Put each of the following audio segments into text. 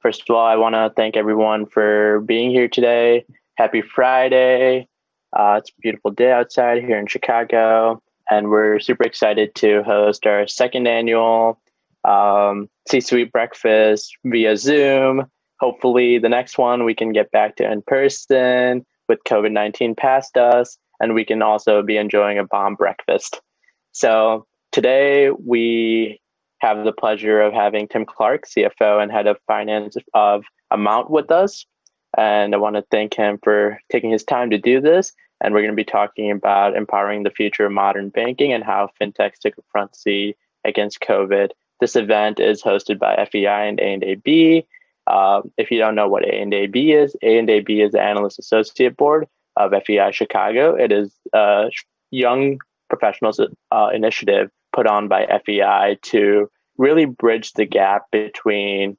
First of all, I want to thank everyone for being here today. Happy Friday. It's a beautiful day outside here in Chicago, and we're super excited to host our second annual C-Suite breakfast via Zoom. Hopefully, the next one we can get back to in person with COVID-19 past us, and we can also be enjoying a bomb breakfast. So today we have the pleasure of having Tim Clarke, CFO and head of finance of Mount, with us. And I want to thank him for taking his time to do this. And we're going to be talking about empowering the future of modern banking and how FinTechs took a front seat against COVID. This event is hosted by FEI and A&AB. If you don't know what A&AB is the Analyst Associate Board of FEI Chicago. It is a young professionals initiative put on by FEI to really bridge the gap between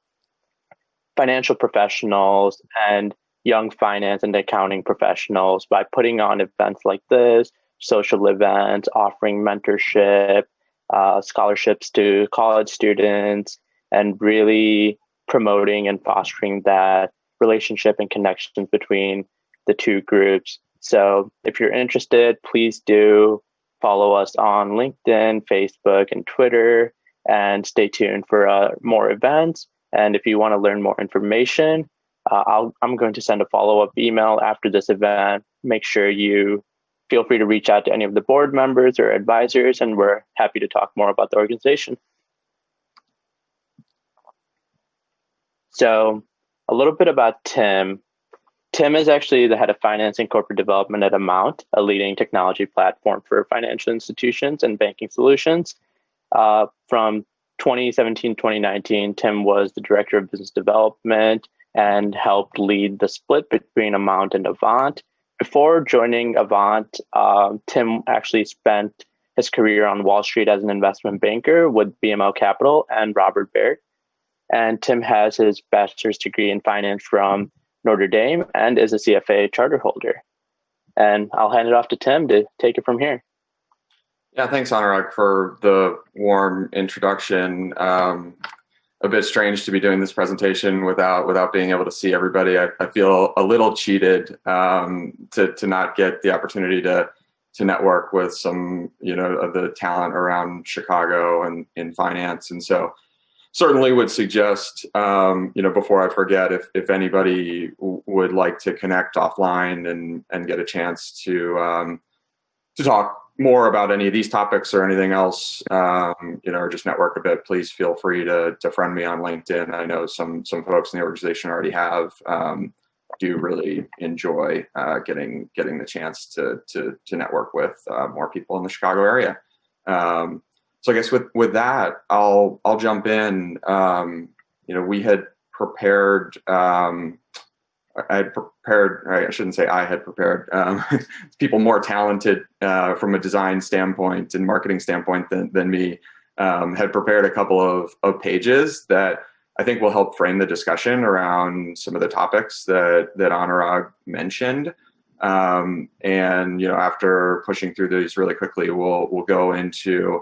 financial professionals and young finance and accounting professionals by putting on events like this, social events, offering mentorship, scholarships to college students, and really promoting and fostering that relationship and connections between the two groups. So if you're interested, please do follow us on LinkedIn, Facebook, and Twitter, and stay tuned for more events. And if you want to learn more information, I'm going to send a follow-up email after this event. Make sure you feel free to reach out to any of the board members or advisors, and we're happy to talk more about the organization. So a little bit about Tim. Tim is actually the head of finance and corporate development at Mount, a leading technology platform for financial institutions and banking solutions. From 2017 to 2019, Tim was the director of business development and helped lead the split between Mount and Avant. Before joining Avant, Tim actually spent his career on Wall Street as an investment banker with BMO Capital and Robert Baird. And Tim has his bachelor's degree in finance from Notre Dame and is a CFA charter holder. And I'll hand it off to Tim to take it from here. Yeah, thanks, Anurag, for the warm introduction. A bit strange to be doing this presentation without being able to see everybody. I feel a little cheated to not get the opportunity to network with some of the talent around Chicago and in finance, and so certainly would suggest, before I forget, if anybody would like to connect offline and get a chance to talk more about any of these topics or anything else, or just network a bit, please feel free to friend me on LinkedIn. I know some folks in the organization already have. Do really enjoy getting the chance to network with more people in the Chicago area. So I guess with that, I'll jump in. We had prepared. I had prepared. Right, I shouldn't say I had prepared. People more talented from a design standpoint and marketing standpoint than me had prepared a couple of pages that I think will help frame the discussion around some of the topics that Anurag mentioned. And after pushing through these really quickly, we'll go into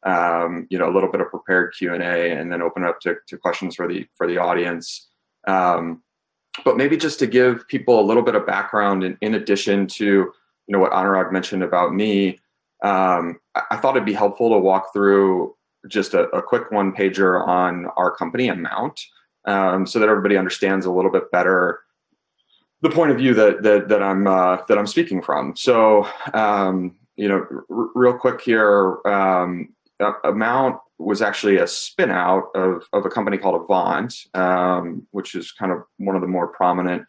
a little bit of prepared Q&A and then open it up to questions for the audience. But maybe just to give people a little bit of background in addition to what Anurag mentioned about me, I thought it'd be helpful to walk through just a quick one pager on our company Mount, so that everybody understands a little bit better the point of view that I'm speaking from. So real quick here. Mount was actually a spin out of a company called Avant, which is kind of one of the more prominent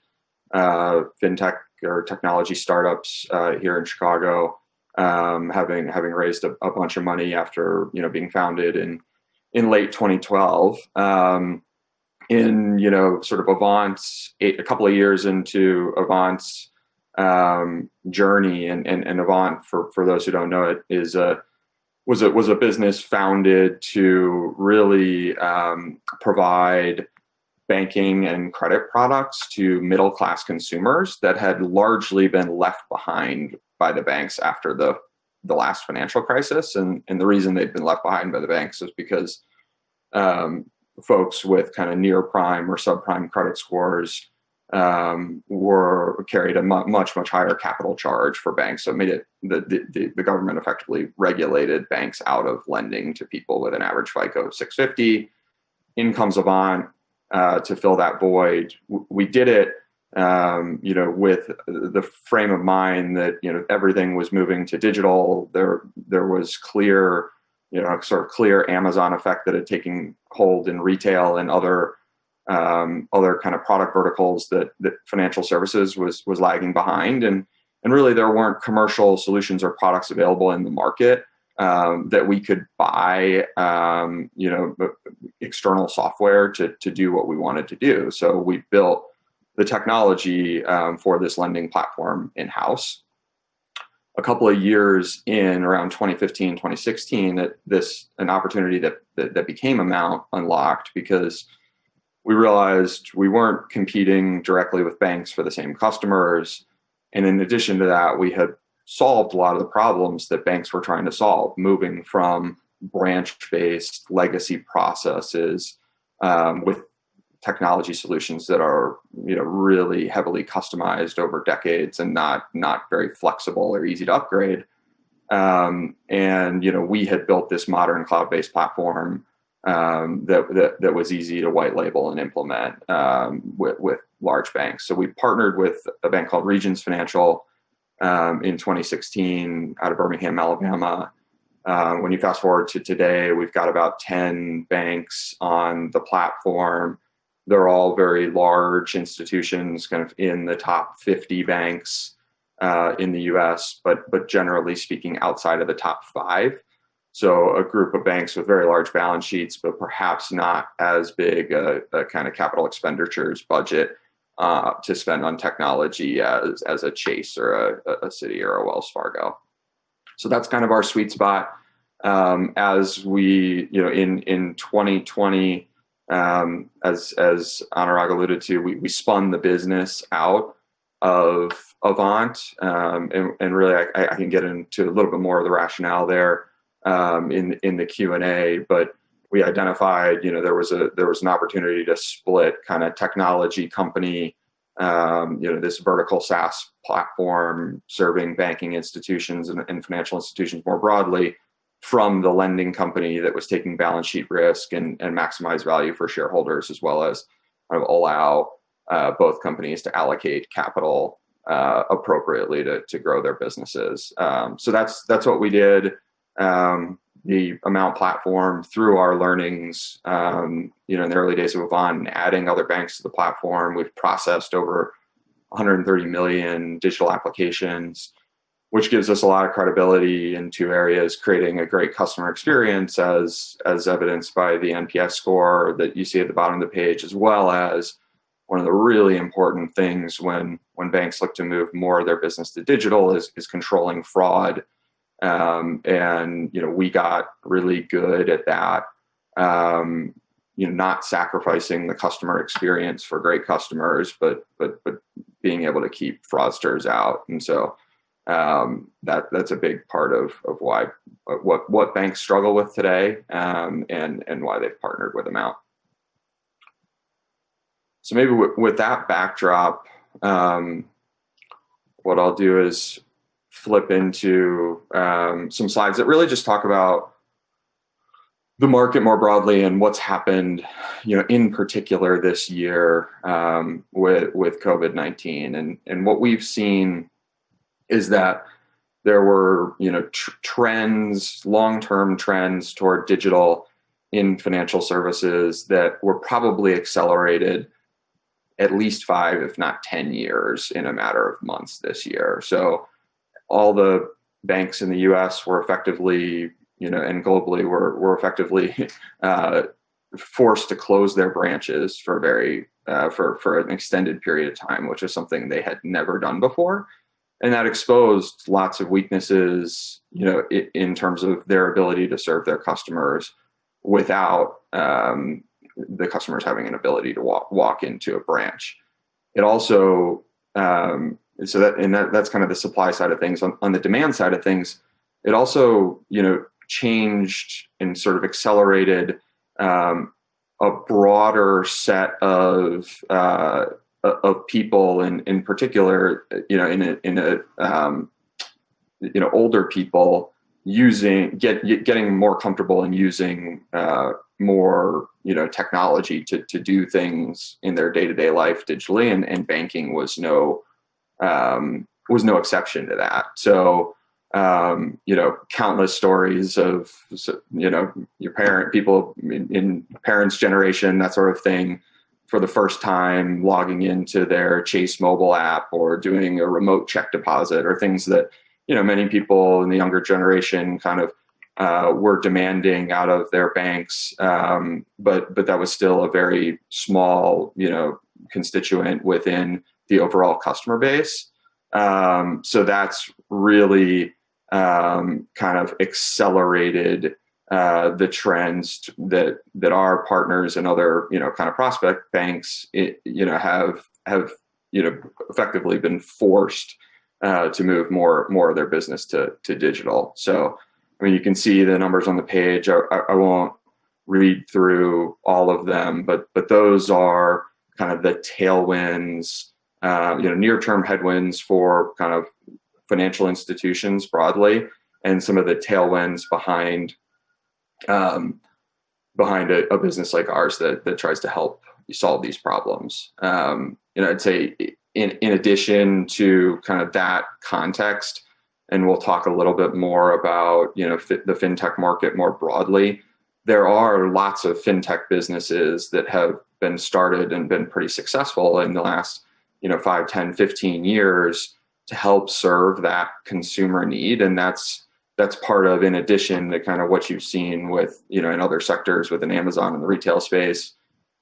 FinTech or technology startups here in Chicago, having raised a bunch of money after being founded in late 2012. In sort of Avant's a couple of years into Avant's journey, and Avant, for those who don't know it, was a business founded to really provide banking and credit products to middle-class consumers that had largely been left behind by the banks after the last financial crisis. And the reason they'd been left behind by the banks is because folks with kind of near prime or subprime credit scores were carried a much higher capital charge for banks. So it made it the government effectively regulated banks out of lending to people with an average FICO of 650. In comes Avant to fill that void. We did it, with the frame of mind that everything was moving to digital. There was clear, sort of clear Amazon effect that had taken hold in retail and other kind of product verticals that financial services was lagging behind, and really there weren't commercial solutions or products available in the market that we could buy, external software to do what we wanted to do. So we built the technology for this lending platform in-house. A couple of years in, around 2015, 2016, an opportunity that became a Mount unlocked, because we realized we weren't competing directly with banks for the same customers. And in addition to that, we had solved a lot of the problems that banks were trying to solve, moving from branch-based legacy processes with technology solutions that are really heavily customized over decades and not very flexible or easy to upgrade. And we had built this modern cloud-based platform that was easy to white label and implement with large banks. So we partnered with a bank called Regions Financial in 2016 out of Birmingham, Alabama. When you fast forward to today, we've got about 10 banks on the platform. They're all very large institutions, kind of in the top 50 banks in the US, but generally speaking, outside of the top 5. So a group of banks with very large balance sheets, but perhaps not as big a kind of capital expenditures budget to spend on technology as a Chase or a Citi or a Wells Fargo. So that's kind of our sweet spot. As we, in 2020, as Anurag alluded to, we spun the business out of Avant, and really I can get into a little bit more of the rationale there in the Q&A, but we identified, there was an opportunity to split kind of technology company, this vertical SaaS platform serving banking institutions and financial institutions more broadly, from the lending company that was taking balance sheet risk and maximize value for shareholders, as well as kind of allow both companies to allocate capital appropriately to grow their businesses. So that's what we did. The Amount platform, through our learnings, in the early days of Avant, and adding other banks to the platform, we've processed over 130 million digital applications, which gives us a lot of credibility in 2 areas: creating a great customer experience, as evidenced by the NPS score that you see at the bottom of the page, as well as one of the really important things when banks look to move more of their business to digital is controlling fraud. And we got really good at that, not sacrificing the customer experience for great customers, but being able to keep fraudsters out. And so that's a big part of why what banks struggle with today, and why they've partnered with Amount. So maybe with that backdrop, what I'll do is flip into some slides that really just talk about the market more broadly and what's happened, in particular this year with COVID-19. And what we've seen is that there were, trends, long-term trends toward digital in financial services that were probably accelerated at least 5, if not 10 years in a matter of months this year. So all the banks in the US were effectively, and globally were effectively forced to close their branches for for an extended period of time, which is something they had never done before. And that exposed lots of weaknesses, in terms of their ability to serve their customers without the customers having an ability to walk into a branch. It also, that's kind of the supply side of things. On the demand side of things, it also, changed and sort of accelerated a a broader set of people, in particular, older people getting more comfortable in using more technology to do things in their day-to-day life digitally, and banking was no exception to that. So countless stories of people in parents' generation, that sort of thing, for the first time logging into their Chase mobile app or doing a remote check deposit, or things that many people in the younger generation kind of were demanding out of their banks, but that was still a very small constituent within the overall customer base. So that's really kind of accelerated the trends that our partners and other kind of prospect banks have effectively been forced to move more of their business to digital. So I mean, you can see the numbers on the page. I won't read through all of them, but those are kind of the tailwinds, near-term headwinds for kind of financial institutions broadly, and some of the tailwinds behind a business like ours that tries to help solve these problems. I'd say in addition to kind of that context, and we'll talk a little bit more about the fintech market more broadly, there are lots of fintech businesses that have been started and been pretty successful in the last 5, 10, 15 years to help serve that consumer need. And that's part of, in addition to kind of what you've seen with in other sectors within Amazon in the retail space,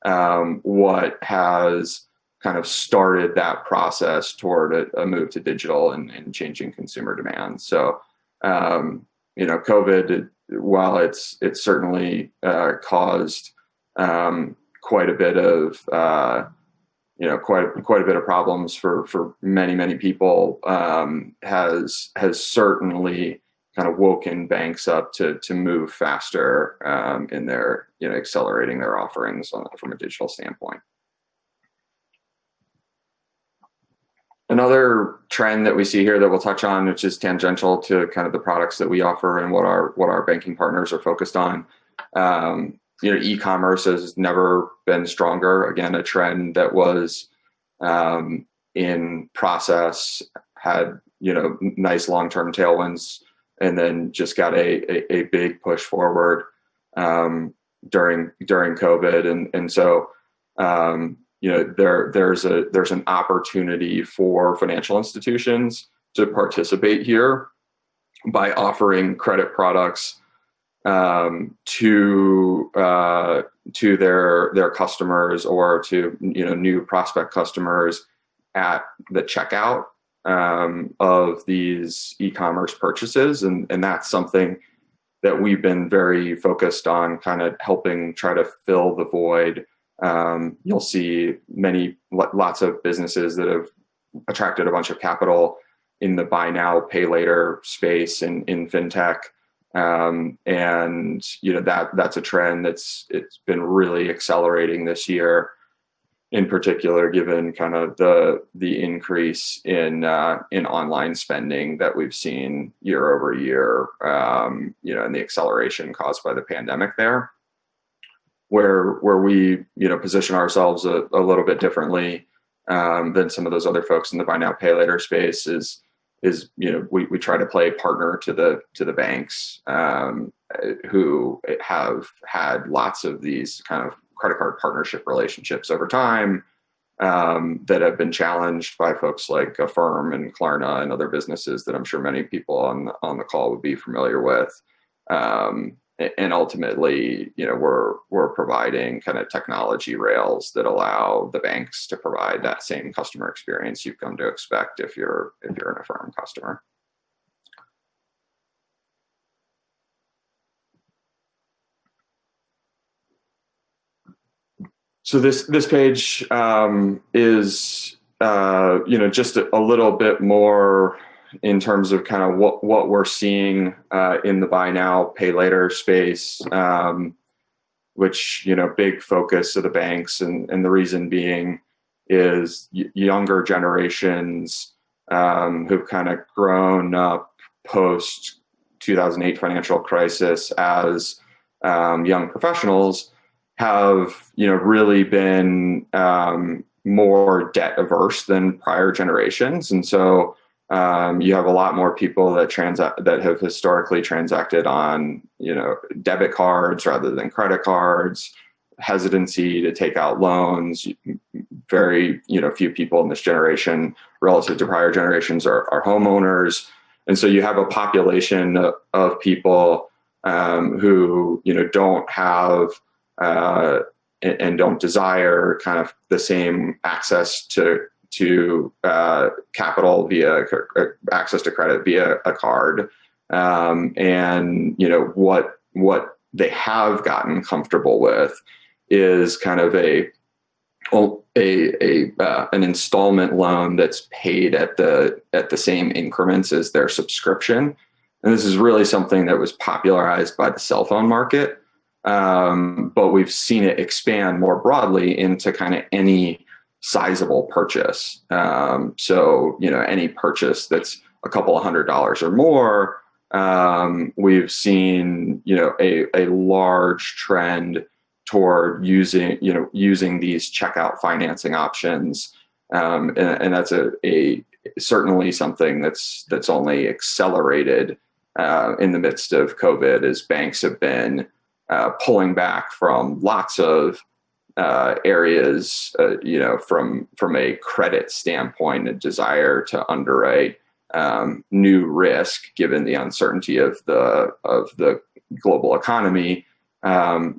what has kind of started that process toward a move to digital and changing consumer demand. So COVID, while it's certainly caused quite a bit of quite a bit of problems for many people, has certainly kind of woken banks up to move faster in their accelerating their offerings from a digital standpoint. Another trend that we see here that we'll touch on, which is tangential to kind of the products that we offer and what our banking partners are focused on. E-commerce has never been stronger. Again, a trend that was in process, had nice long-term tailwinds, and then just got a big push forward during COVID, and so there's an opportunity for financial institutions to participate here by offering credit products to their customers, or to new prospect customers at the checkout of these e-commerce purchases, and that's something that we've been very focused on, kind of helping try to fill the void. You'll see lots of businesses that have attracted a bunch of capital in the buy now, pay later space in fintech. And that's a trend it's been really accelerating this year, in particular, given kind of the increase in online spending that we've seen year over year, and the acceleration caused by the pandemic there. Where we position ourselves a little bit differently than some of those other folks in the buy now, pay later space is we try to play partner to the banks who have had lots of these kind of credit card partnership relationships over time that have been challenged by folks like Affirm and Klarna and other businesses that I'm sure many people on the call would be familiar with. And ultimately, we're providing kind of technology rails that allow the banks to provide that same customer experience you've come to expect if you're an Affirm customer. So this page is just a little bit more in terms of kind of what we're seeing in the buy now, pay later space. which, big focus of the banks, and the reason being is younger generations who've kind of grown up post 2008 financial crisis as young professionals have, really been more debt averse than prior generations. And so you have a lot more people that have historically transacted on, debit cards rather than credit cards, hesitancy to take out loans. Very, few people in this generation relative to prior generations are homeowners. And so you have a population of people who, don't have and don't desire kind of the same access to capital via access to credit via a card. And, what they have gotten comfortable with is kind of an installment loan that's paid at the same increments as their subscription. And this is really something that was popularized by the cell phone market. But we've seen it expand more broadly into kind of any sizable purchase. So, any purchase that's a couple of $100s or more, we've seen, a large trend toward using these checkout financing options. And that's certainly something that's only accelerated in the midst of COVID, as banks have been pulling back from lots of areas, from a credit standpoint, a desire to underwrite new risk given the uncertainty of the global economy.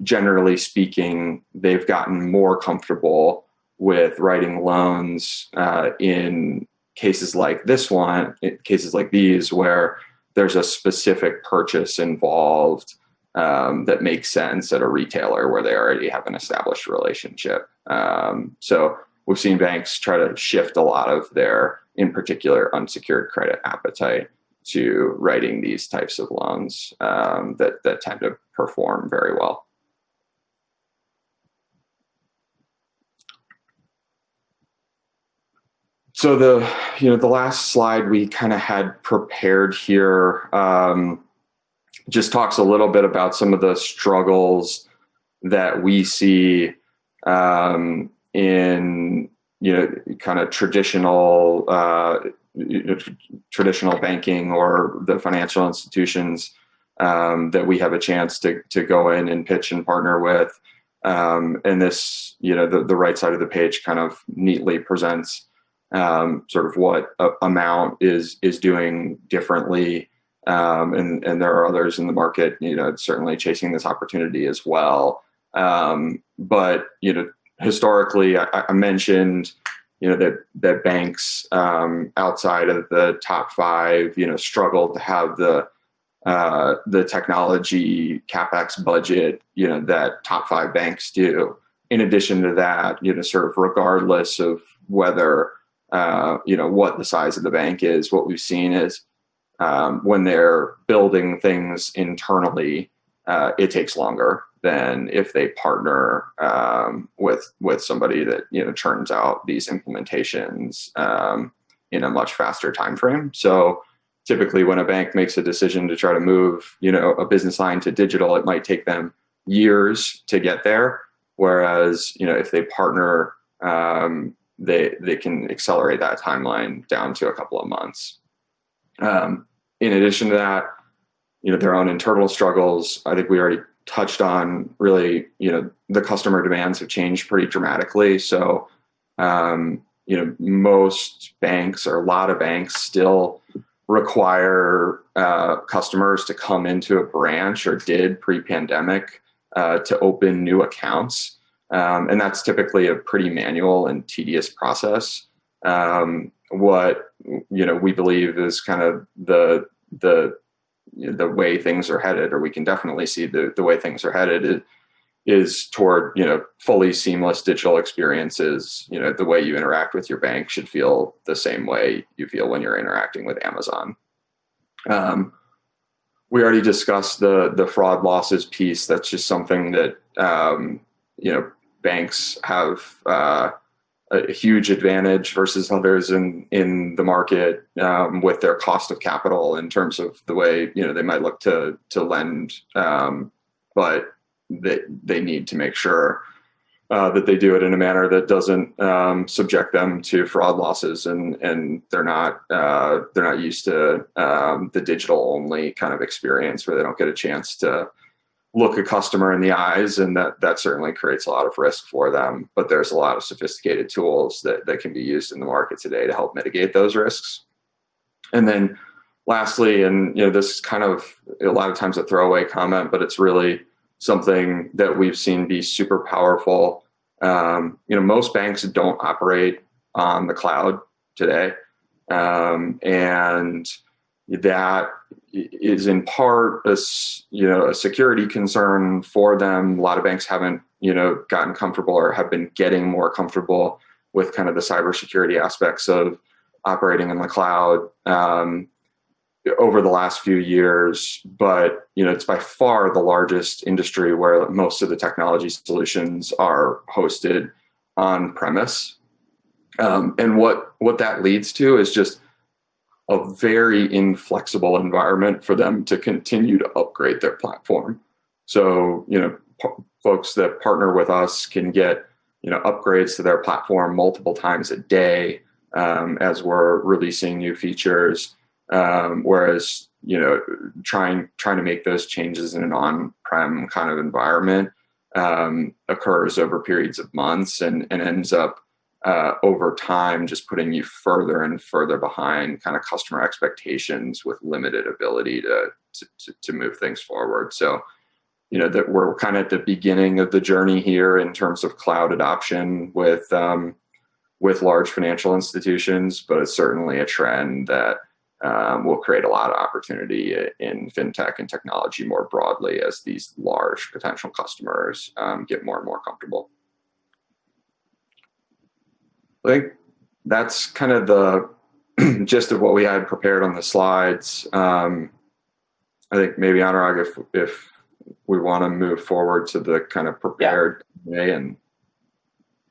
Generally speaking, they've gotten more comfortable with writing loans in cases like these, where there's a specific purchase involved that makes sense at a retailer where they already have an established relationship. So we've seen banks try to shift a lot of their, in particular, unsecured credit appetite to writing these types of loans that tend to perform very well. So the last slide we kind of had prepared here just talks a little bit about some of the struggles that we see in kind of traditional banking or the financial institutions that we have a chance to go in and pitch and partner with. And this, the right side of the page kind of neatly presents sort of what Amount is doing differently. And there are others in the market, certainly chasing this opportunity as well. But, historically, I mentioned, that banks outside of the top five, struggle to have the technology CapEx budget, that top five banks do. In addition to that, sort of regardless of whether, what the size of the bank is, what we've seen is when they're building things internally, it takes longer than if they partner with somebody that churns out these implementations in a much faster time frame. So typically, when a bank makes a decision to try to move a business line to digital, it might take them years to get there. Whereas if they partner, they can accelerate that timeline down to a couple of months. In addition to that, their own internal struggles, I think we already touched on. Really, the customer demands have changed pretty dramatically. So, most banks, or a lot of banks, still require customers to come into a branch, or did pre-pandemic, to open new accounts. And that's typically a pretty manual and tedious process. What we believe is kind of the way things are headed, or we can definitely see the way things are headed is toward fully seamless digital experiences. The way you interact with your bank should feel the same way you feel when you're interacting with Amazon. we already discussed the fraud losses piece. That's just something that banks have a huge advantage versus others in the market with their cost of capital in terms of the way they might look to lend, but they need to make sure that they do it in a manner that doesn't subject them to fraud losses, and they're not used to the digital only kind of experience where they don't get a chance to look a customer in the eyes, and that certainly creates a lot of risk for them. But there's a lot of sophisticated tools that can be used in the market today to help mitigate those risks. And then lastly, and this is kind of a lot of times a throwaway comment, but it's really something that we've seen be super powerful. Most banks don't operate on the cloud today, and that is in part a security concern for them. A lot of banks haven't gotten comfortable or have been getting more comfortable with kind of the cybersecurity aspects of operating in the cloud over the last few years. But it's by far the largest industry where most of the technology solutions are hosted on premise, and what that leads to is just a very inflexible environment for them to continue to upgrade their platform. So, folks that partner with us can get, upgrades to their platform multiple times a day as we're releasing new features. Whereas, trying to make those changes in an on-prem kind of environment occurs over periods of months and ends up over time just putting you further and further behind kind of customer expectations with limited ability to move things forward. So, that we're kind of at the beginning of the journey here in terms of cloud adoption with large financial institutions, but it's certainly a trend that will create a lot of opportunity in fintech and technology more broadly as these large potential customers get more and more comfortable. I think that's kind of the gist of what we had prepared on the slides. I think maybe Anurag, if we want to move forward to the kind of prepared Q&A and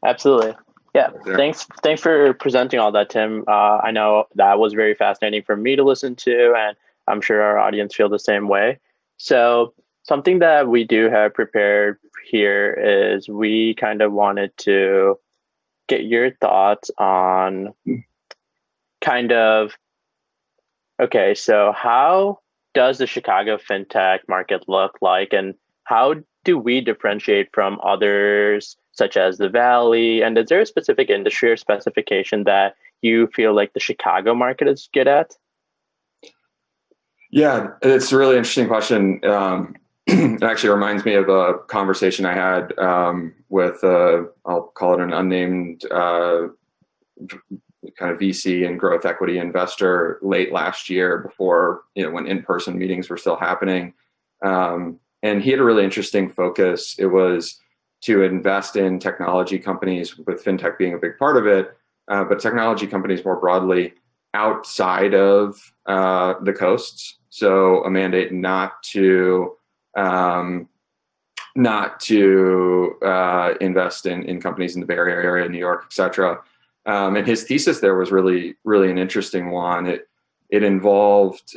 absolutely. Yeah, thanks for presenting all that, Tim. I know that was very fascinating for me to listen to, and I'm sure our audience feel the same way. So something that we do have prepared here is we kind of wanted to get your thoughts on okay, so how does the Chicago fintech market look like, and how do we differentiate from others such as the Valley? And is there a specific industry or specification that you feel like the Chicago market is good at? Yeah, it's a really interesting question. It actually reminds me of a conversation I had with, I'll call it an unnamed kind of VC and growth equity investor late last year before, when in-person meetings were still happening. And he had a really interesting focus. It was to invest in technology companies, with fintech being a big part of it, but technology companies more broadly outside of the coasts. So a mandate not to invest in companies in the Bay Area, New York, et cetera. And his thesis there was really, really an interesting one. It involved,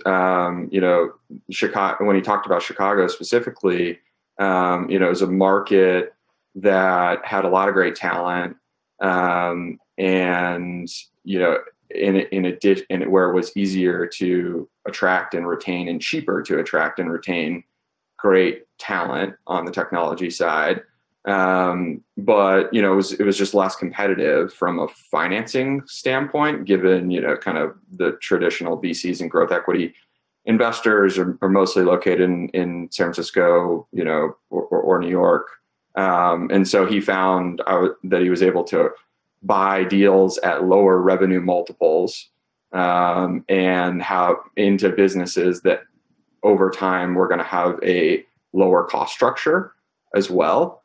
Chicago. When he talked about Chicago specifically, it was a market that had a lot of great talent, and in addition, where it was easier to attract and retain and cheaper to attract and retain great talent on the technology side. But it was just less competitive from a financing standpoint, given kind of the traditional VCs and growth equity investors are mostly located in San Francisco, or New York. And so he found that he was able to buy deals at lower revenue multiples, and have into businesses that over time were going to have a lower cost structure as well,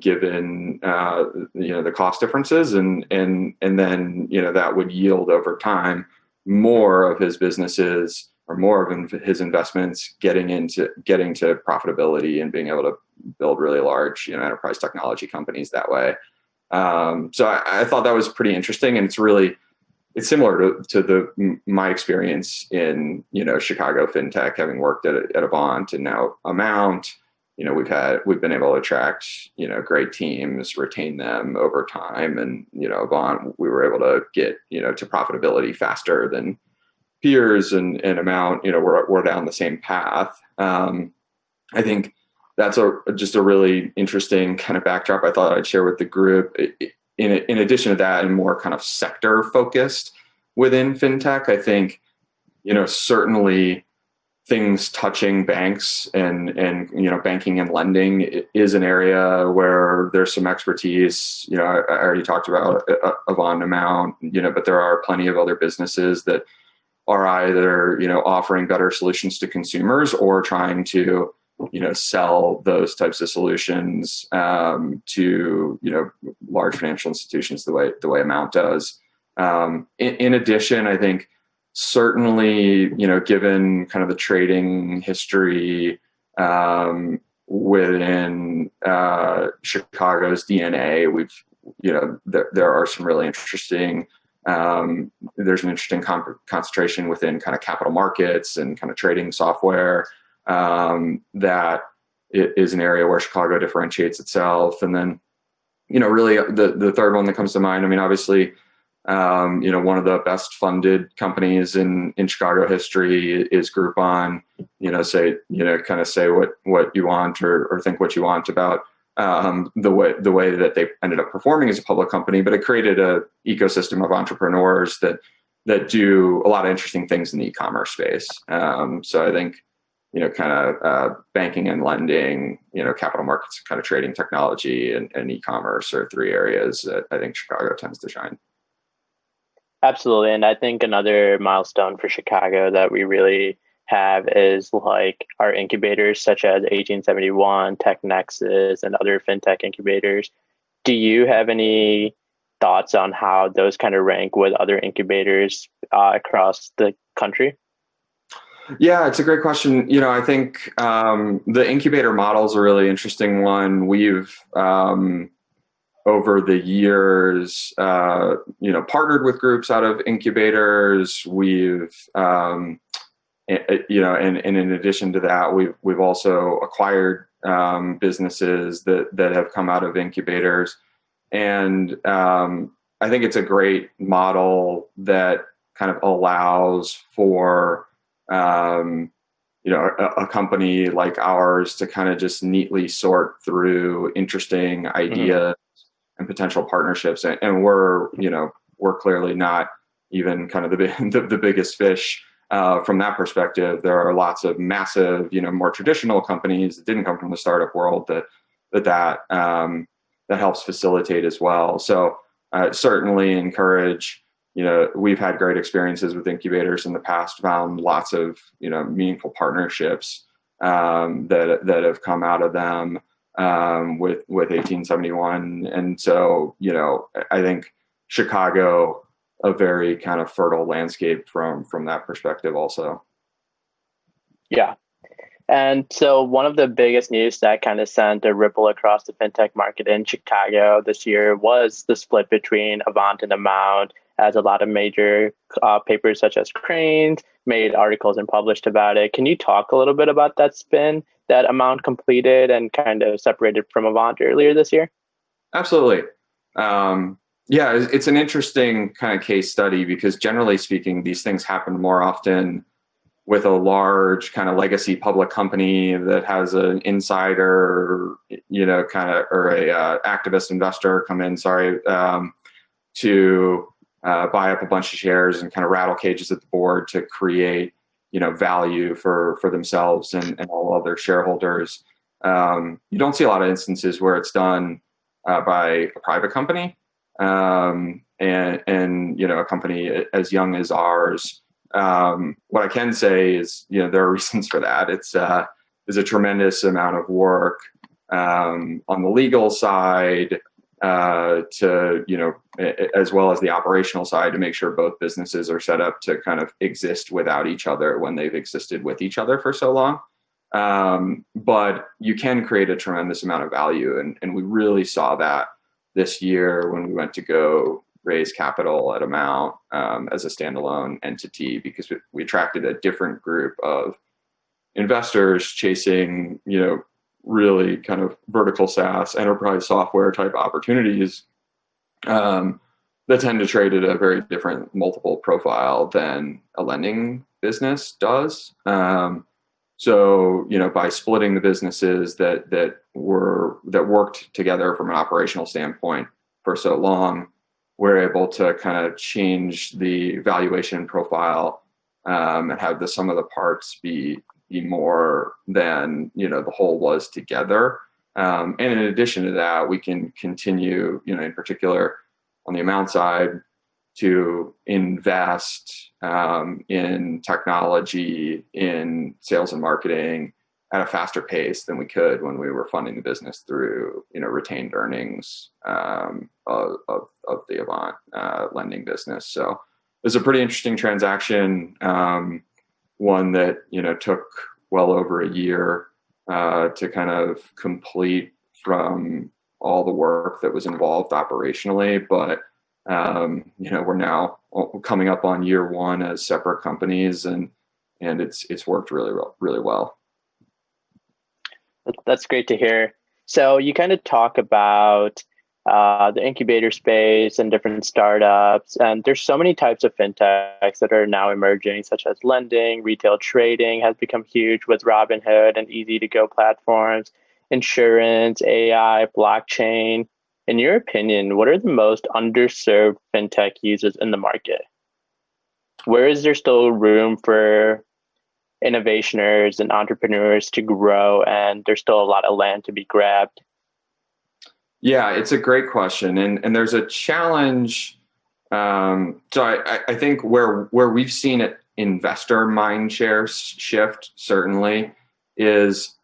given the cost differences, and then that would yield over time more of his businesses or more of his investments getting to profitability and being able to build really large, enterprise technology companies that way. So I thought that was pretty interesting, and it's similar to my experience in Chicago FinTech, having worked at Avant and now A Mount. We've been able to attract great teams, retain them over time, and Avant, we were able to get to profitability faster than peers, and A Mount, we're down the same path. I think that's just a really interesting kind of backdrop I thought I'd share with the group. In addition to that, and more kind of sector focused within FinTech, I think, certainly things touching banks and banking and lending is an area where there's some expertise. I already talked about Avant and The Mount, but there are plenty of other businesses that are either offering better solutions to consumers or trying to sell those types of solutions to large financial institutions the way A Mount does. In addition, I think certainly given kind of the trading history within Chicago's DNA, there are some really interesting. There's an interesting concentration within kind of capital markets and kind of trading software. That is an area where Chicago differentiates itself. And then, really the third one that comes to mind, obviously, one of the best funded companies in Chicago history is Groupon. Say what you want or think what you want about the way that they ended up performing as a public company, but it created a ecosystem of entrepreneurs that do a lot of interesting things in the e-commerce space. So I think banking and lending, capital markets, kind of trading technology, and e-commerce are three areas that I think Chicago tends to shine. Absolutely. And I think another milestone for Chicago that we really have is like our incubators, such as 1871, Tech Nexus, and other FinTech incubators. Do you have any thoughts on how those kind of rank with other incubators across the country? Yeah, it's a great question. I think the incubator model is a really interesting one. We've over the years, partnered with groups out of incubators. We've, and in addition to that, we've also acquired businesses that have come out of incubators, and I think it's a great model that kind of allows for a company like ours to kind of just neatly sort through interesting ideas and potential partnerships. And we're clearly not even kind of the biggest fish from that perspective. There are lots of massive, more traditional companies that didn't come from the startup world that helps facilitate as well. So certainly encourage. We've had great experiences with incubators in the past, found lots of, meaningful partnerships that have come out of them with 1871. And so, I think Chicago, a very kind of fertile landscape from that perspective also. Yeah. And so one of the biggest news that kind of sent a ripple across the fintech market in Chicago this year was the split between Avant and The Mount, as a lot of major papers such as Cranes made articles and published about it. Can you talk a little bit about that spin that Amount completed and kind of separated from Avant earlier this year? Absolutely. Yeah, it's an interesting kind of case study because generally speaking, these things happen more often with a large kind of legacy public company that has an insider, or a activist investor come in, to buy up a bunch of shares and kind of rattle cages at the board to create, value for themselves and all other shareholders. You don't see a lot of instances where it's done by a private company, and a company as young as ours. What I can say is, there are reasons for that. There's a tremendous amount of work on the legal side, to, as well as the operational side, to make sure both businesses are set up to kind of exist without each other when they've existed with each other for so long. But you can create a tremendous amount of value. And we really saw that this year when we went to go raise capital at Amount as a standalone entity, because we attracted a different group of investors chasing, really kind of vertical SaaS enterprise software type opportunities that tend to trade at a very different multiple profile than a lending business does. So, by splitting the businesses that worked together from an operational standpoint for so long, we're able to kind of change the valuation profile and have the sum of the parts be more than the whole was together. And in addition to that, we can continue, in particular on the Amount side, to invest in technology, in sales and marketing at a faster pace than we could when we were funding the business through retained earnings of the Avant lending business. So it's a pretty interesting transaction, one that took well over a year to kind of complete from all the work that was involved operationally, but we're now coming up on year one as separate companies, and it's worked really well. That's great to hear. So you kind of talk about the incubator space and different startups, and there's so many types of fintechs that are now emerging, such as lending, retail trading has become huge with Robinhood and easy to go platforms, insurance, AI, blockchain. In your opinion, what are the most underserved fintech users in the market? Where is there still room for innovationers and entrepreneurs to grow, and there's still a lot of land to be grabbed? Yeah, it's a great question, and there's a challenge. So I think where we've seen it, investor mind share shift certainly, is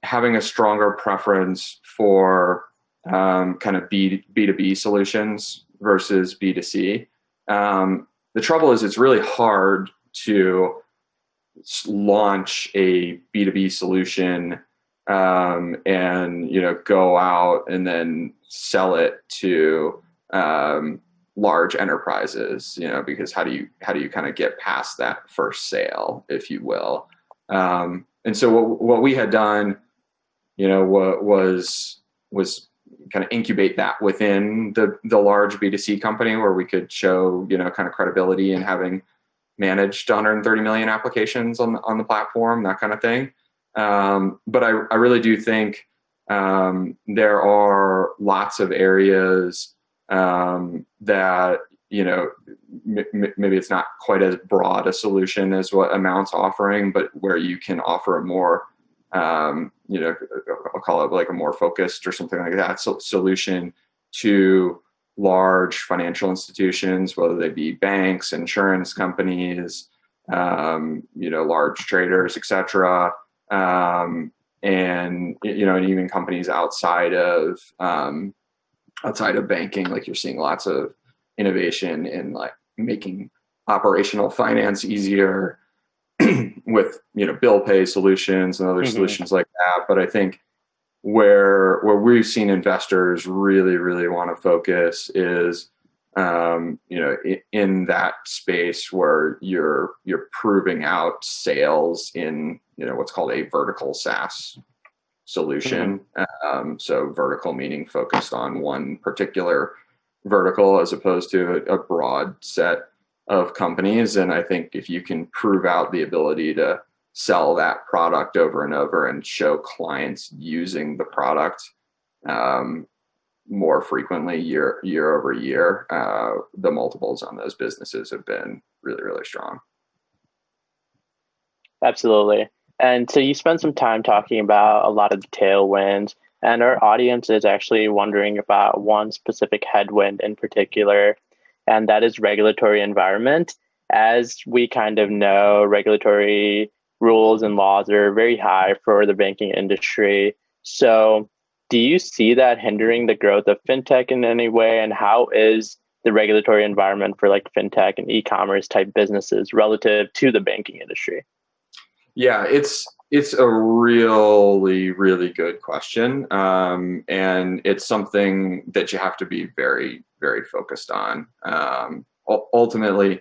having a stronger preference for kind of B2B solutions versus B2C. The trouble is it's really hard to launch a B2B solution and go out and then sell it to large enterprises, because how do you kind of get past that first sale, if you will? And so what we had done, was kind of incubate that within the large B2C company, where we could show kind of credibility in having managed 130 million applications on the platform, that kind of thing. But I really do think there are lots of areas that maybe it's not quite as broad a solution as what Amount's offering, but where you can offer a more I'll call it like a more focused or something like that solution to large financial institutions, whether they be banks, insurance companies, large traders, etc. And even companies outside of banking, like you're seeing lots of innovation in like making operational finance easier with bill pay solutions and other solutions like that. But I think where we've seen investors really want to focus is in that space where you're proving out sales in what's called a vertical SaaS solution. So vertical meaning focused on one particular vertical as opposed to a broad set of companies. And I think if you can prove out the ability to sell that product over and over and show clients using the product more frequently year over year, the multiples on those businesses have been really strong. Absolutely. And so you spent some time talking about a lot of the tailwinds, and our audience is actually wondering about one specific headwind in particular, and that is regulatory environment. As we kind of know, regulatory rules and laws are very high for the banking industry. So Do you see that hindering the growth of fintech in any way? And how is the regulatory environment for like fintech and e-commerce type businesses relative to the banking industry? Yeah, it's a really, really good question. And it's something that you have to be very, very focused on. Ultimately,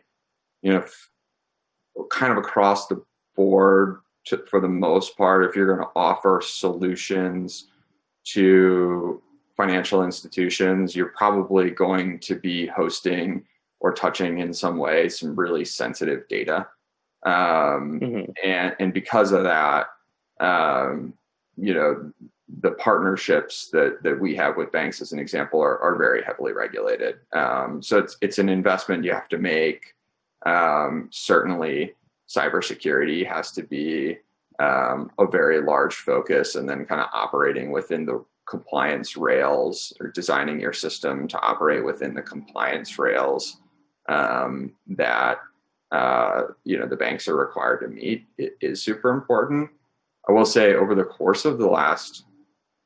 kind of across the board, for the most part, if you're going to offer solutions to financial institutions, you're probably going to be hosting or touching in some way some really sensitive data. And because of that, the partnerships that we have with banks, as an example, are very heavily regulated. So it's an investment you have to make. Certainly, cybersecurity has to be a very large focus, and then kind of operating within the compliance rails, or designing your system to operate within the compliance rails that the banks are required to meet. It is super important. I will say, over the course of the last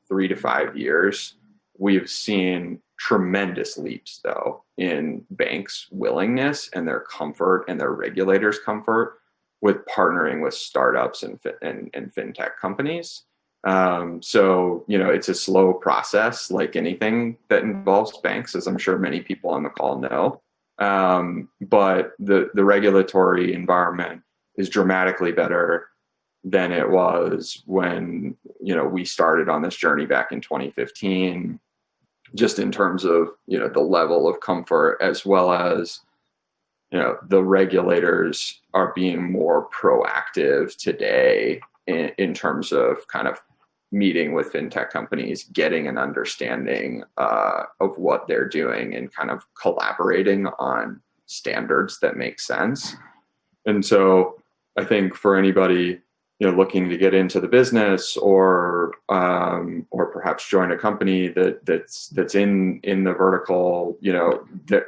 3 to 5 years, we've seen tremendous leaps, though, in banks' willingness and their comfort and their regulators' comfort with partnering with startups and fintech companies. So, it's a slow process, like anything that involves banks, as I'm sure many people on the call know. But the regulatory environment is dramatically better than it was when, we started on this journey back in 2015, just in terms of, the level of comfort, as well as, the regulators are being more proactive today in terms of kind of meeting with fintech companies, getting an understanding of what they're doing, and kind of collaborating on standards that make sense. And so I think for anybody looking to get into the business, or perhaps join a company that's in the vertical,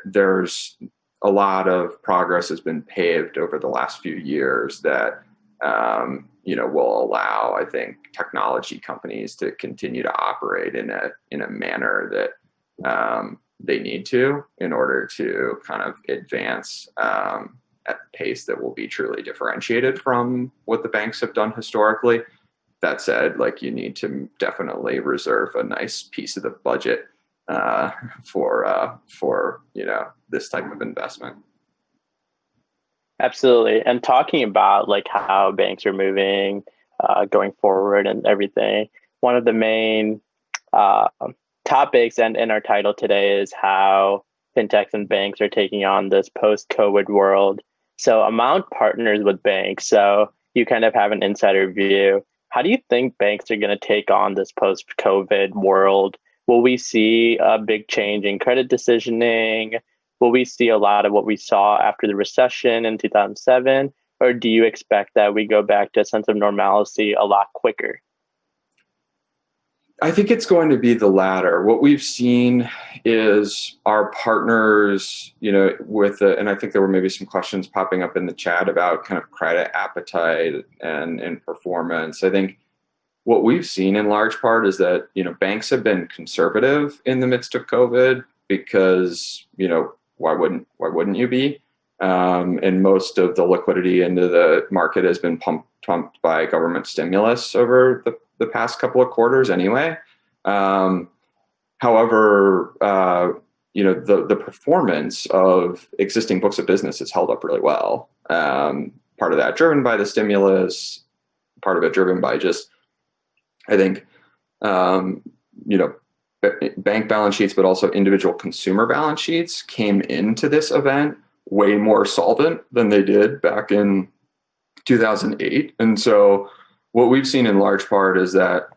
there's a lot of progress has been paved over the last few years that will allow, I think, technology companies to continue to operate in a manner that they need to, in order to kind of advance at a pace that will be truly differentiated from what the banks have done historically. That said, you need to definitely reserve a nice piece of the budget for this type of investment. Absolutely. And talking about how banks are moving going forward and everything, one of the main topics and in our title today is how fintechs and banks are taking on this post-COVID world. So Amount partners with banks, so you kind of have an insider view. How do you think banks are going to take on this post-COVID world? Will we see a big change in credit decisioning? Will we see a lot of what we saw after the recession in 2007? Or do you expect that we go back to a sense of normalcy a lot quicker? I think it's going to be the latter. What we've seen is our partners, and I think there were maybe some questions popping up in the chat about kind of credit appetite and performance. I think what we've seen in large part is that, banks have been conservative in the midst of COVID because, why wouldn't you be? And most of the liquidity into the market has been pumped by government stimulus over the past couple of quarters anyway. However, the performance of existing books of business has held up really well. Part of that driven by the stimulus, part of it driven by just, I think, bank balance sheets, but also individual consumer balance sheets came into this event way more solvent than they did back in 2008. And so what we've seen in large part is that,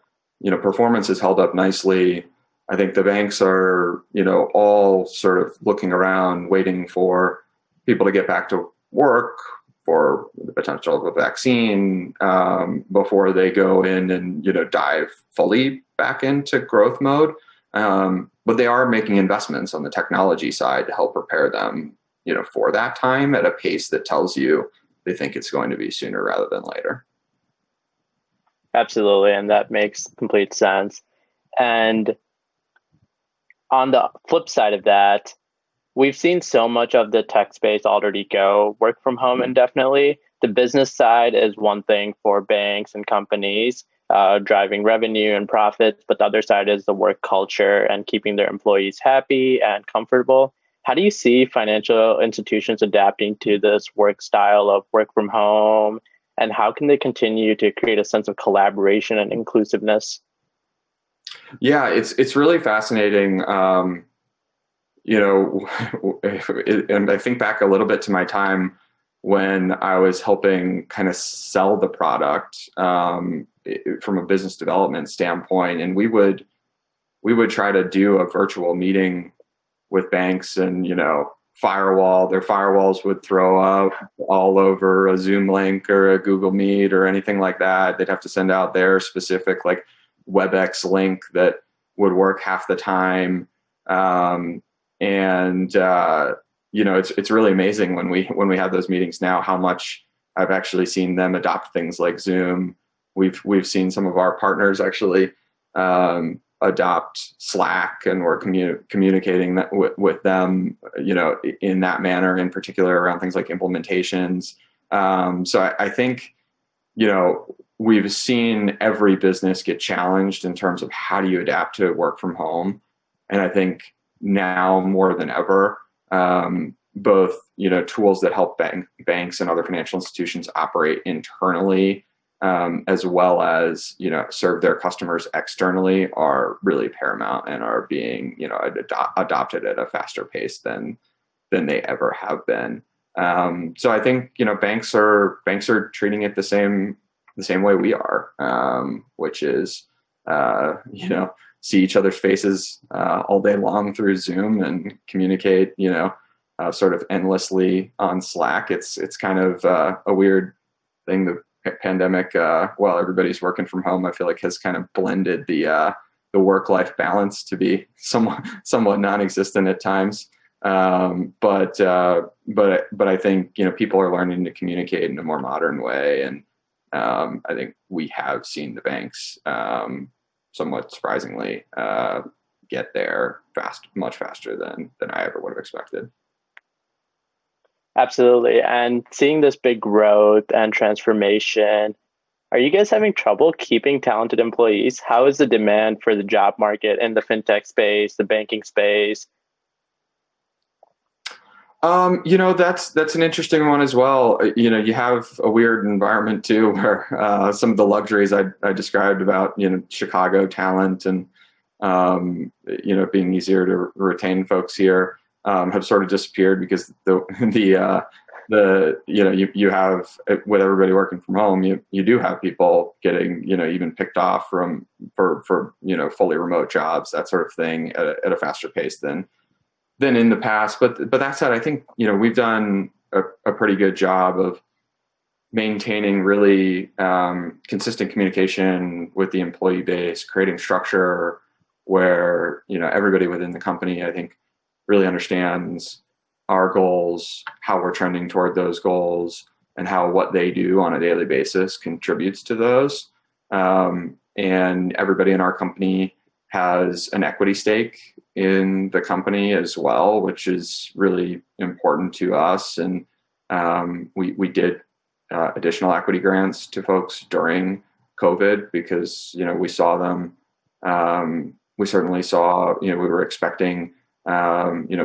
performance has held up nicely. I think the banks are, all sort of looking around, waiting for people to get back to work, for the potential of a vaccine, before they go in and, dive fully back into growth mode. But they are making investments on the technology side to help prepare them, for that time at a pace that tells you they think it's going to be sooner rather than later. Absolutely. And that makes complete sense. And on the flip side of that, we've seen so much of the tech space already go work from home indefinitely. The business side is one thing for banks and companies, driving revenue and profits, but the other side is the work culture and keeping their employees happy and comfortable. How do you see financial institutions adapting to this work style of work from home? And how can they continue to create a sense of collaboration and inclusiveness? Yeah, it's really fascinating. And I think back a little bit to my time when I was helping kind of sell the product from a business development standpoint, and we would try to do a virtual meeting with banks, and their firewalls would throw up all over a Zoom link or a Google Meet or anything like that. They'd have to send out their specific like WebEx link that would work half the time. It's really amazing when we have those meetings now, how much I've actually seen them adopt things like Zoom. We've seen some of our partners actually adopt Slack, and we're communicating that with them, in that manner, in particular around things like implementations. So I think, we've seen every business get challenged in terms of how do you adapt to work from home. And I think now more than ever, both tools that help banks and other financial institutions operate internally, as well as serve their customers externally, are really paramount and are being adopted at a faster pace than they ever have been. So I think banks are treating it the same way we are, which is see each other's faces all day long through Zoom and communicate, sort of endlessly on Slack. It's kind of a weird thing. The pandemic, while everybody's working from home, I feel like has kind of blended the work-life balance to be somewhat non-existent at times. But I think people are learning to communicate in a more modern way, and I think we have seen the banks somewhat surprisingly get there much faster than I ever would have expected. Absolutely. And seeing this big growth and transformation, are you guys having trouble keeping talented employees? How is the demand for the job market in the fintech space, the banking space? That's an interesting one as well. You have a weird environment too, where some of the luxuries I described about Chicago talent and being easier to retain folks here have sort of disappeared, because you have, with everybody working from home, you do have people getting even picked off for fully remote jobs, that sort of thing, at a faster pace than in the past. But that said, I think we've done a pretty good job of maintaining really consistent communication with the employee base, creating structure where everybody within the company, I think, really understands our goals, how we're trending toward those goals, and how what they do on a daily basis contributes to those. And everybody in our company has an equity stake in the company as well, which is really important to us. And we did additional equity grants to folks during COVID, because we saw them. We certainly saw we were expecting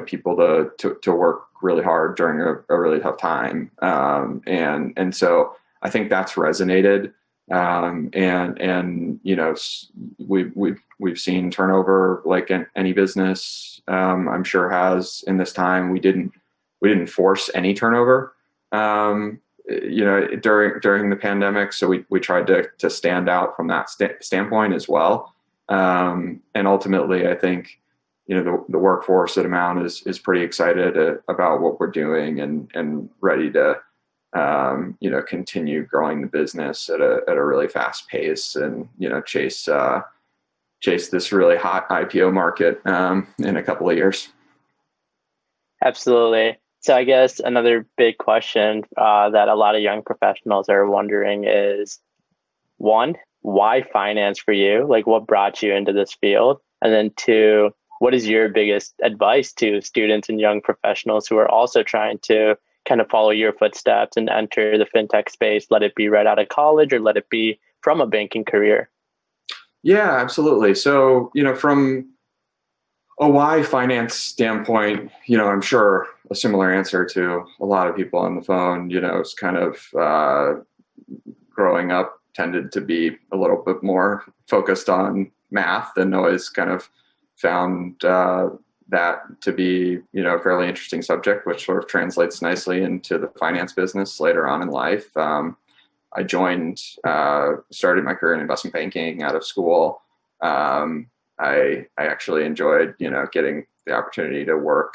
people to work really hard during a really tough time, and so I think that's resonated. We've seen turnover like any business, I'm sure, has in this time. We didn't force any turnover, during the pandemic. So we tried to stand out from that standpoint as well. And ultimately, I think the workforce at Mount is pretty excited about what we're doing, and ready to continue growing the business at a really fast pace, and chase this really hot IPO market in a couple of years. Absolutely. So I guess another big question that a lot of young professionals are wondering is, one, why finance for you? Like, what brought you into this field? And then two, what is your biggest advice to students and young professionals who are also trying to kind of follow your footsteps and enter the fintech space, let it be right out of college or let it be from a banking career? Yeah, absolutely. So, from a why finance standpoint, I'm sure a similar answer to a lot of people on the phone, it's kind of growing up tended to be a little bit more focused on math and always kind of found that to be, a fairly interesting subject, which sort of translates nicely into the finance business later on in life. I started my career in investment banking out of school. I actually enjoyed, getting the opportunity to work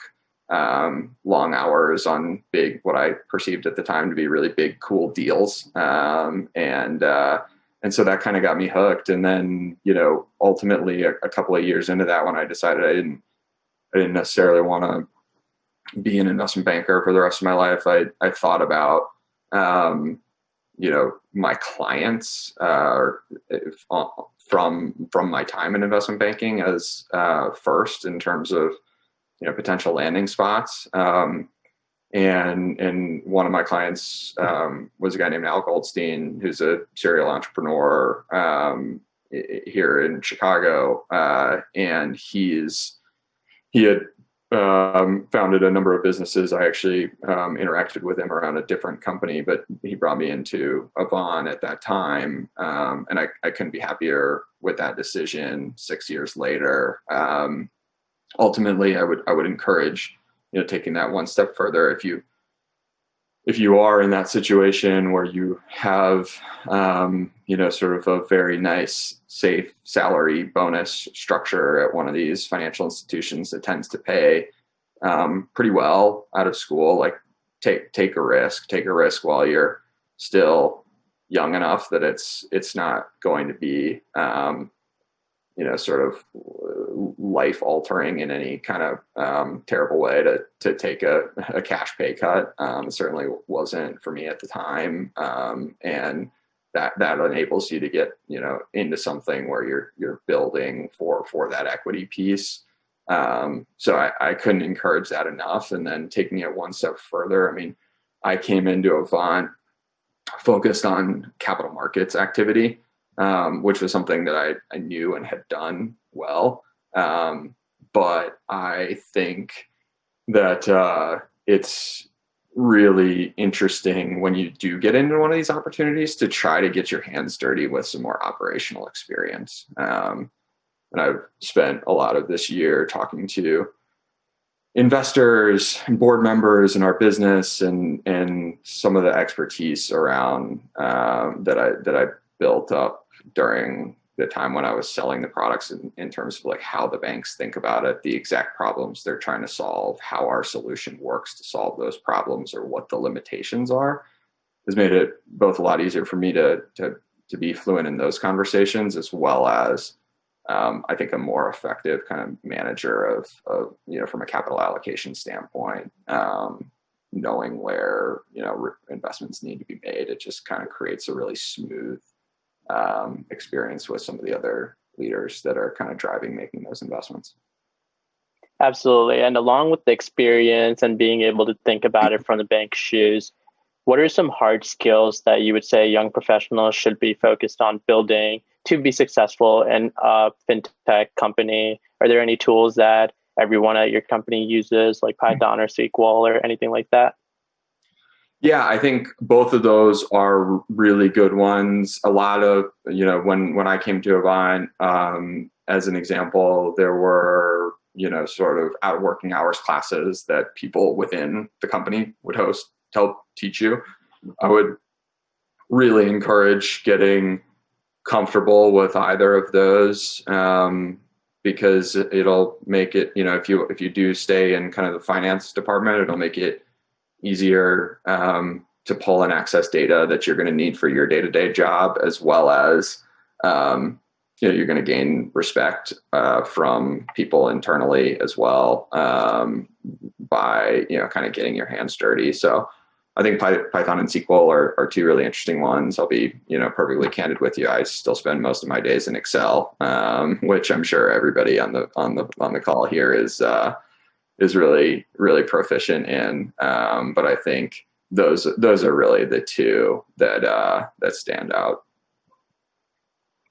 long hours on what I perceived at the time to be really big, cool deals. And so that kind of got me hooked. And then, ultimately a couple of years into that, when I decided I didn't necessarily want to be an investment banker for the rest of my life, I thought about, my clients from my time in investment banking as first in terms of potential landing spots. And one of my clients was a guy named Al Goldstein, who's a serial entrepreneur here in Chicago, and he had founded a number of businesses. I actually interacted with him around a different company, but he brought me into Avant at that time. And I couldn't be happier with that decision 6 years later. Ultimately, I would encourage, taking that one step further. If you are in that situation where you have, sort of a very nice, safe salary bonus structure at one of these financial institutions that tends to pay pretty well out of school, like take a risk while you're still young enough that it's not going to be, sort of life altering in any kind of terrible way to take a cash pay cut. It certainly wasn't for me at the time. And that enables you to get, into something where you're building for that equity piece. So I couldn't encourage that enough. And then taking it one step further, I mean, I came into Avant focused on capital markets activity, which was something that I knew and had done well. But I think that it's really interesting when you do get into one of these opportunities to try to get your hands dirty with some more operational experience. And I've spent a lot of this year talking to investors and board members in our business and some of the expertise around that I built up during the time when I was selling the products in terms of like how the banks think about it, the exact problems they're trying to solve, how our solution works to solve those problems, or what the limitations are, has made it both a lot easier for me to be fluent in those conversations, as well as I think a more effective kind of manager of from a capital allocation standpoint, knowing where investments need to be made. It just kind of creates a really smooth experience with some of the other leaders that are kind of making those investments. Absolutely. And along with the experience and being able to think about it from the bank's shoes, what are some hard skills that you would say young professionals should be focused on building to be successful in a fintech company? Are there any tools that everyone at your company uses, like Python or SQL or anything like that? Yeah, I think both of those are really good ones. A lot of, when I came to Avant, as an example, there were, sort of out of working hours classes that people within the company would host to help teach you. I would really encourage getting comfortable with either of those, because it'll make it, if you do stay in kind of the finance department, it'll make it easier to pull and access data that you're going to need for your day-to-day job, as well as you're going to gain respect from people internally as well, by kind of getting your hands dirty. So I think Python and SQL are two really interesting ones. I'll be, perfectly candid with you. I still spend most of my days in Excel, which I'm sure everybody on the call here is really, really proficient in. But I think those are really the two that stand out.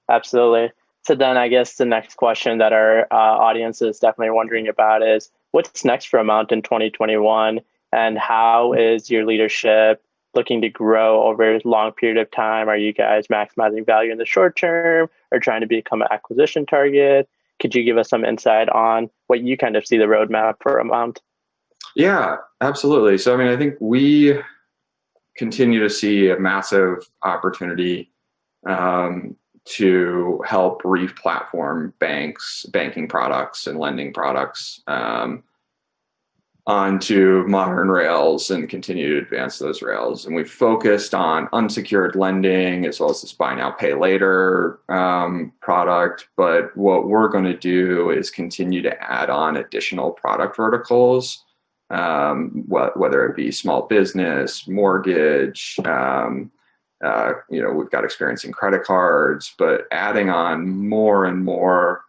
Absolutely. So then I guess the next question that our audience is definitely wondering about is what's next for Amount in 2021, and how is your leadership looking to grow over a long period of time? Are you guys maximizing value in the short term or trying to become an acquisition target? Could you give us some insight on what you kind of see the roadmap for Amount? Yeah, absolutely. So, I mean, I think we continue to see a massive opportunity to help re-platform banking products and lending products onto modern rails and continue to advance those rails. And we've focused on unsecured lending as well as this buy now, pay later product. But what we're going to do is continue to add on additional product verticals, whether it be small business, mortgage, we've got experience in credit cards, but adding on more and more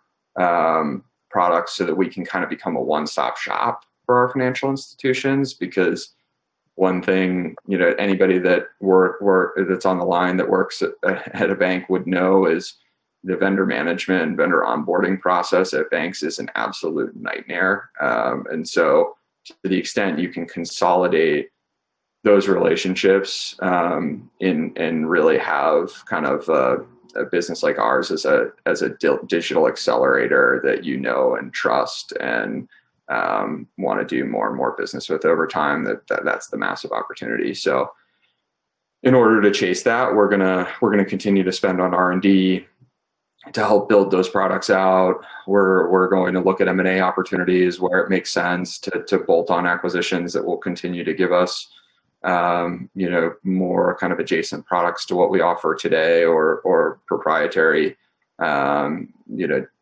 products so that we can kind of become a one-stop shop for our financial institutions. Because one thing, anybody that that's on the line that works at a bank would know is the vendor management and vendor onboarding process at banks is an absolute nightmare. And so to the extent you can consolidate those relationships and really have kind of a business like ours as a digital accelerator that and trust and want to do more and more business with over time, that's the massive opportunity. So in order to chase that, we're gonna continue to spend on R&D to help build those products out. We're going to look at M&A opportunities where it makes sense to bolt on acquisitions that will continue to give us more kind of adjacent products to what we offer today, or proprietary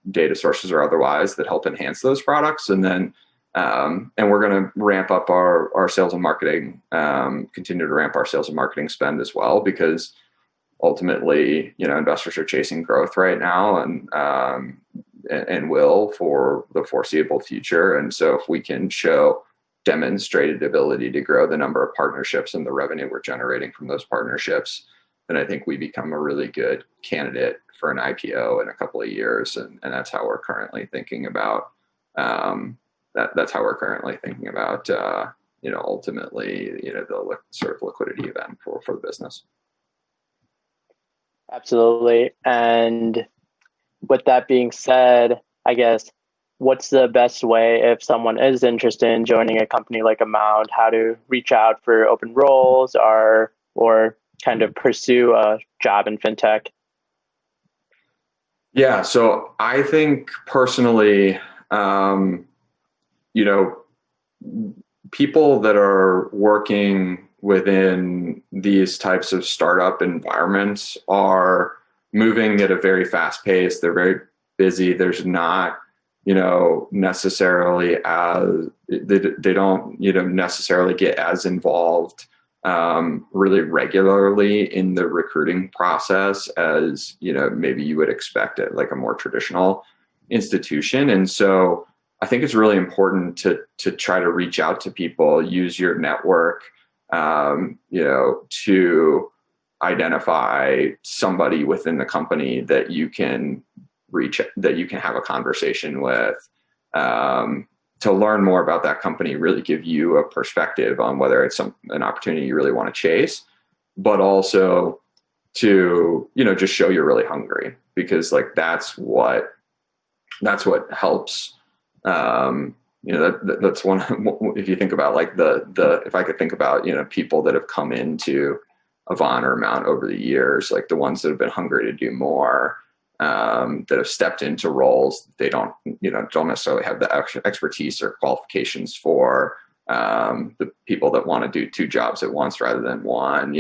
data sources or otherwise that help enhance those products. And then and we're going to ramp up our sales and marketing, continue to ramp our sales and marketing spend as well, because ultimately, investors are chasing growth right now and will for the foreseeable future. And so if we can show demonstrated ability to grow the number of partnerships and the revenue we're generating from those partnerships, then I think we become a really good candidate for an IPO in a couple of years. And that's how we're currently thinking about that's how we're currently thinking about ultimately the sort of liquidity event for the business. Absolutely. And with that being said, I guess, what's the best way if someone is interested in joining a company like Amount, how to reach out for open roles or kind of pursue a job in fintech? Yeah, so I think personally, people that are working within these types of startup environments are moving at a very fast pace. They're very busy. There's not necessarily as they don't necessarily get as involved really regularly in the recruiting process as maybe you would expect at like a more traditional institution. And so I think it's really important to try to reach out to people, use your network to identify somebody within the company that you can have a conversation with, to learn more about that company, really give you a perspective on whether it's an opportunity you really want to chase, but also to, just show you're really hungry, because like, that's what helps. That's one, if you think about like if I could think about, people that have come into Avant or Mount over the years, like the ones that have been hungry to do more, that have stepped into roles they don't necessarily have the expertise or qualifications for, the people that want to do two jobs at once rather than one,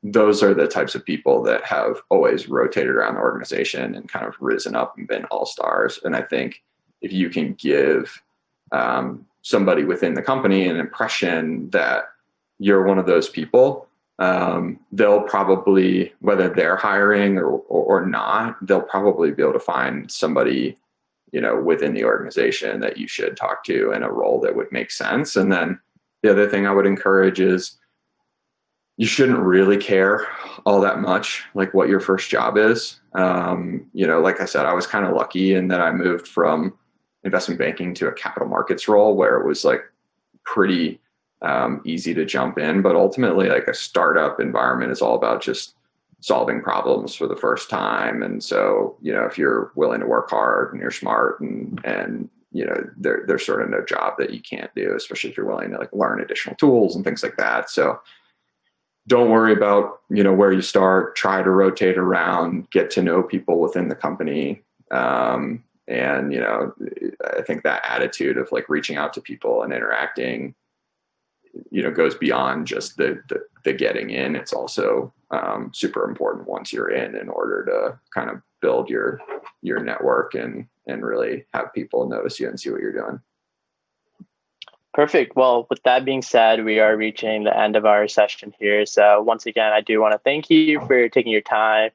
those are the types of people that have always rotated around the organization and kind of risen up and been all-stars. And I think if you can give somebody within the company an impression that you're one of those people, they'll probably, whether they're hiring or not, they'll probably be able to find somebody, within the organization that you should talk to in a role that would make sense. And then the other thing I would encourage is you shouldn't really care all that much like what your first job is. Like I said, I was kind of lucky in that I moved from investment banking to a capital markets role where it was like pretty easy to jump in. But ultimately, like a startup environment is all about just solving problems for the first time. And so, if you're willing to work hard and you're smart and there's sort of no job that you can't do, especially if you're willing to like learn additional tools and things like that. So don't worry about, where you start, try to rotate around, get to know people within the company. And, I think that attitude of like reaching out to people and interacting, goes beyond just the getting in. It's also super important once you're in order to kind of build your network and really have people notice you and see what you're doing. Perfect. Well, with that being said, we are reaching the end of our session here. So once again, I do want to thank you for taking your time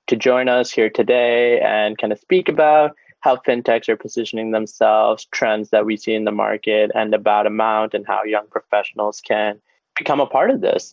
to join us here today and kind of speak about how fintechs are positioning themselves, trends that we see in the market, and about Amount and how young professionals can become a part of this.